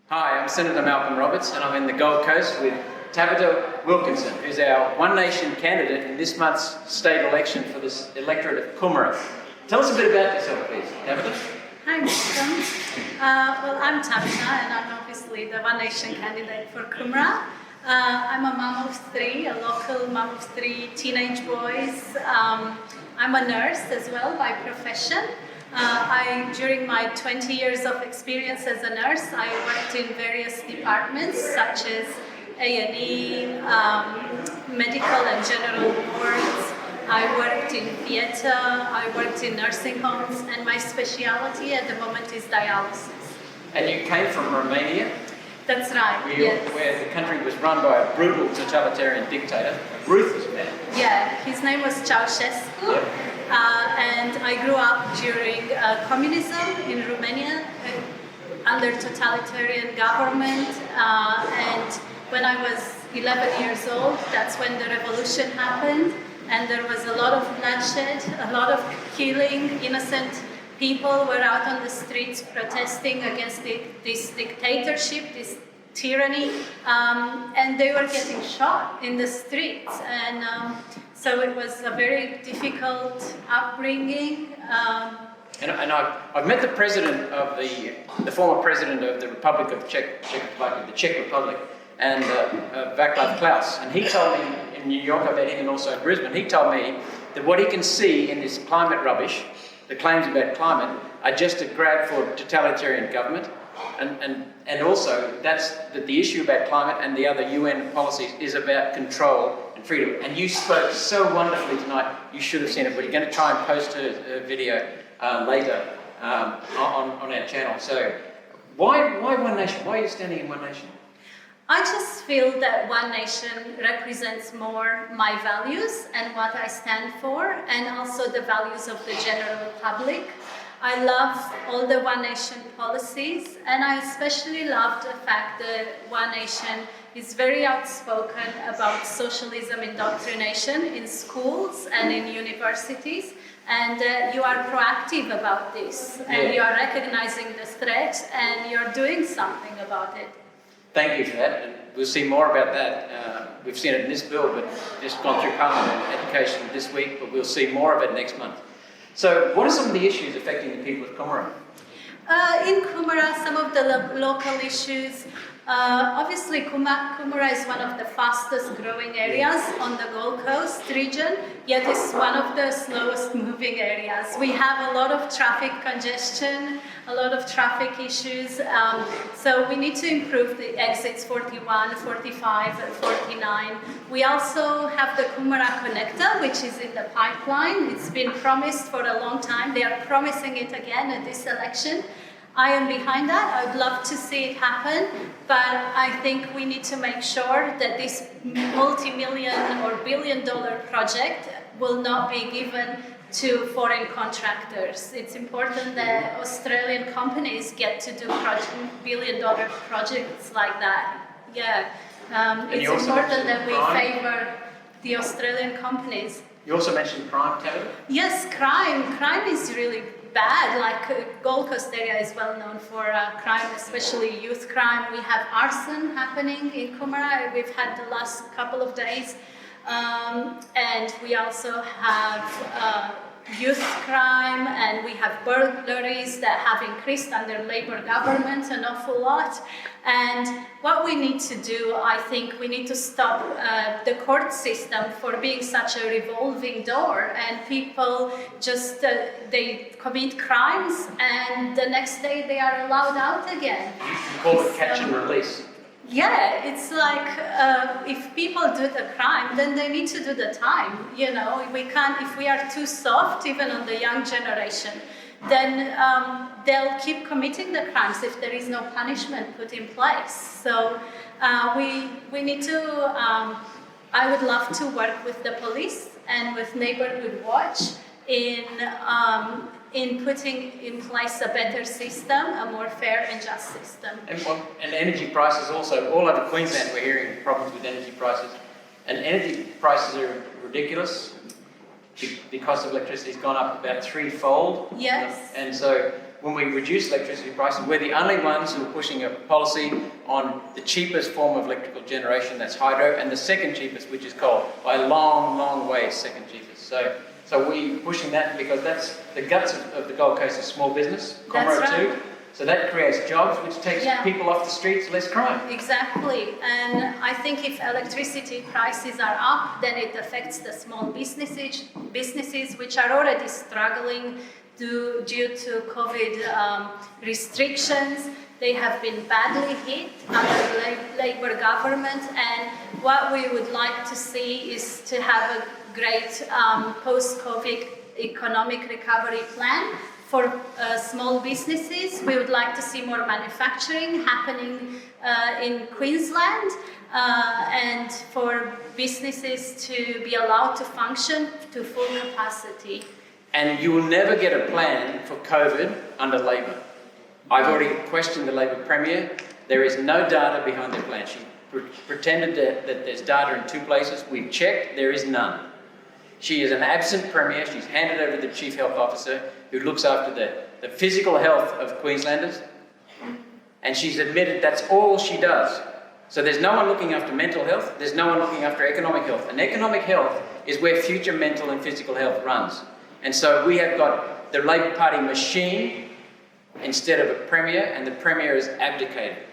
Hi, I'm Senator Malcolm Roberts and I'm in the Gold Coast with Tabita Wilkinson, who's our One Nation candidate in this month's state election for this electorate of Coomera. Tell us a bit about yourself, please, Tabita. Hi, Malcolm. Well, I'm Tabita and I'm obviously the One Nation candidate for Coomera. I'm a mum of three, a local mum of three teenage boys. I'm a nurse as well by profession. During my 20 years of experience as a nurse, I worked in various departments such as A&E, medical and general wards. I worked in theatre, I worked in nursing homes, and my speciality at the moment is dialysis. And you came from Romania? That's right, yes. Where the country was run by a brutal totalitarian dictator, a ruthless man. Yeah, his name was Ceausescu. Yep. And I grew up during communism in Romania under totalitarian government. And when I was 11 years old, that's when the revolution happened. And there was a lot of bloodshed, a lot of killing. Innocent people were out on the streets protesting against this dictatorship, this tyranny, and they were getting shot in the streets. And so it was a very difficult upbringing. And I've met the president of the former president of the Republic of Czechoslovakia, the Czech Republic, and Václav Klaus. And he told me in New York, I met him, and also in Brisbane, he told me that what he can see in this climate rubbish, the claims about climate, are just a grab for totalitarian government. And also that the issue about climate and the other UN policies is about control and freedom. And you spoke so wonderfully tonight, you should have seen it, but you're going to try and post her video later on our channel. So why One Nation? Why are you standing in One Nation? I just feel that One Nation represents more my values and what I stand for, and also the values of the general public. I love all the One Nation policies, and I especially love the fact that One Nation is very outspoken about socialism indoctrination in schools and in universities, and you are proactive about this, and you are recognizing the threat, and you're doing something about it. Thank you for that, and we'll see more about that. We've seen it in this bill, but just gone through Parliament and Education this week, but we'll see more of it next month. So what are some of the issues affecting the people of Coomera? In Coomera, some of the local issues, obviously Coomera is one of the fastest growing areas on the Gold Coast region, yet it's one of the slowest moving areas. We have a lot of traffic congestion, a lot of traffic issues, so we need to improve the exits 41, 45 and 49. We also have the Coomera Connector, which is in the pipeline. It's been promised for a long time. They are promising it again at this election. I am behind that. I'd love to see it happen, but I think we need to make sure that this multi-million or billion-dollar project will not be given to foreign contractors. It's important that Australian companies get to do billion-dollar projects like that. Yeah, it's important that we favour the Australian companies. You also mentioned crime, Tabita? Yes, crime. Crime is really bad. Like Gold Coast area is well known for crime, especially youth crime. We have arson happening in Coomera. We've had the last couple of days. And we also have youth crime, and we have burglaries that have increased under Labour government an awful lot. And what we need to do, I think we need to stop the court system for being such a revolving door, and people just, they commit crimes and the next day they are allowed out again. You call it catch and release. Yeah, it's like if people do the crime, then they need to do the time. You know, we can't, if we are too soft, even on the young generation, then they'll keep committing the crimes if there is no punishment put in place. So we need to, I would love to work with the police and with Neighbourhood Watch in putting in place a better system, a more fair and just system. And energy prices also, all over Queensland we're hearing problems with energy prices. And energy prices are ridiculous. The cost of electricity has gone up about threefold. Yes. And so when we reduce electricity prices, we're the only ones who are pushing a policy on the cheapest form of electrical generation, that's hydro, and the second cheapest, which is coal. By a long, long way, second cheapest. So we're pushing that because that's the guts of the Gold Coast is small business, Coomera That's right. too. So that creates jobs, which takes people off the streets, less crime. Exactly, and I think if electricity prices are up, then it affects the small businesses which are already struggling due to COVID restrictions. They have been badly hit under the Labour government, and what we would like to see is to have a great post-COVID economic recovery plan for small businesses. We would like to see more manufacturing happening in Queensland and for businesses to be allowed to function to full capacity. And you will never get a plan for COVID under Labor. I've already questioned the Labor Premier. There is no data behind their plan. She pretended that there's data in two places. We've checked, there is none. She is an absent Premier. She's handed over to the Chief Health Officer who looks after the physical health of Queenslanders. And she's admitted that's all she does. So there's no one looking after mental health. There's no one looking after economic health. And economic health is where future mental and physical health runs. And so we have got the Labor Party machine instead of a Premier, and the Premier has abdicated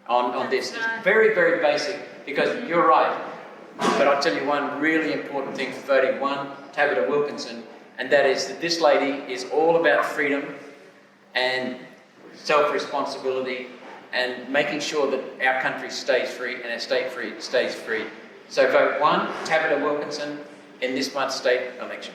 on this. It's very, very basic, because you're right. But I'll tell you one really important thing for voting one, Tabita Wilkinson, and that is that this lady is all about freedom and self-responsibility and making sure that our country stays free and our state stays free. So vote one, Tabita Wilkinson, in this month's state election.